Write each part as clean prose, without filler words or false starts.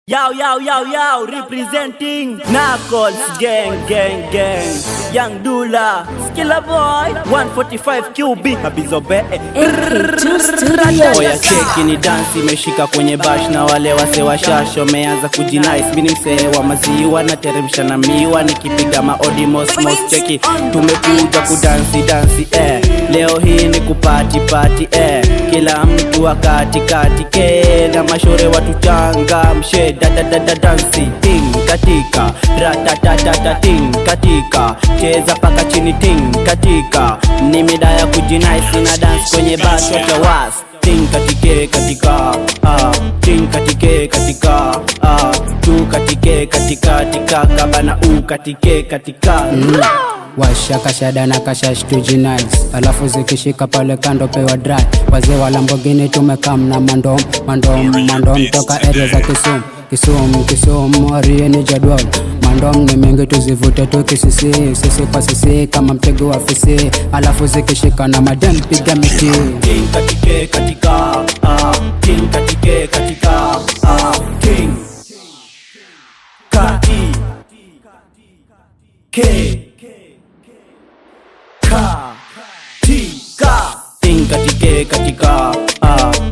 Yo, representing Knuckles, gang. Young Dula, Skilla Boy, 145 QB, Habizobe. Oya cheki ni dance imeshika kwenye bash na wale wase wa shasho meanza kujinice. Mimi msee wa maziwa na teremsha na miwa nikipiga maodi mos cheki. Tumekuja kudansi leo hii ni kupati kila mtu wakati na mashore watu changa mshe dansi ting katika ting katika cheza paka chini ting katika ni mida ya kujinice na dance kwenye bash wacha was ting katika ting katika tu katika kabana katika Washa kashada na kashash tujinice. Alafu zikishika pale kando pewa dry. Wazee wa Lamborghini tumekam na mandom toka area za Kisumu Arieni Jadwal. Mandom ni mingi tuzivute tu sisi kwa sisi kama mtego wa fisi. Alafu zikishika na madem piga miti. Ting katika ting katika ting kati K ting katika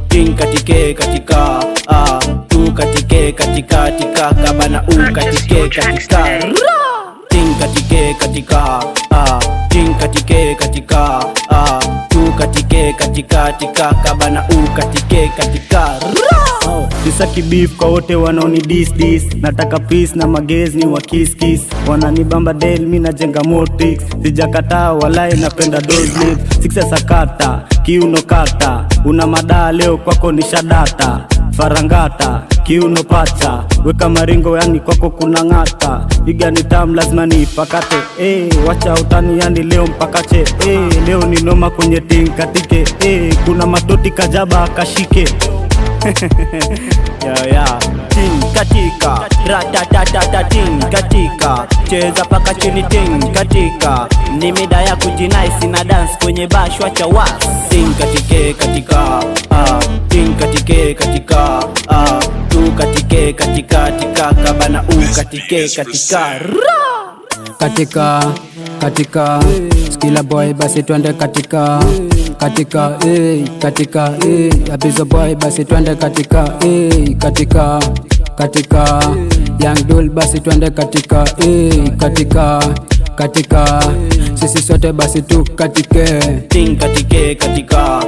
ting katika tu katika kabana katika ting katika ting katika tu katika kabana katika Nisaki beef kwa wote wanaoni dis nataka peace na magezi ni wa kiss wananibamba del mimi najenga motrix sijakataa walai napenda those lips six sakata kiuno kata una madaa leo kwako ni shadata farangata kiuno pacha weka maringo yani kwako kuna ngata piga ni tam lazima nipakate wacha utani yani leo mpakache leo ni noma kwenye ting katike kuna matoti kajaba kashike ting katika ting katika cheza paka chini ting katika ni mida ya kujinice na dance kwenye bash wacha was ting katika ting katika tu katika kabana katika Skilla Boy basi twende katika Habizo Boy basi twende katika Young Dul basi twende katika sisi sote basi tu katike ting katika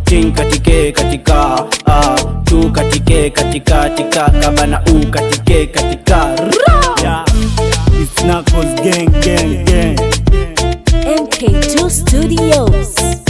ting katika tu katika kabana katika It's Knuckles gang MK2 Studios.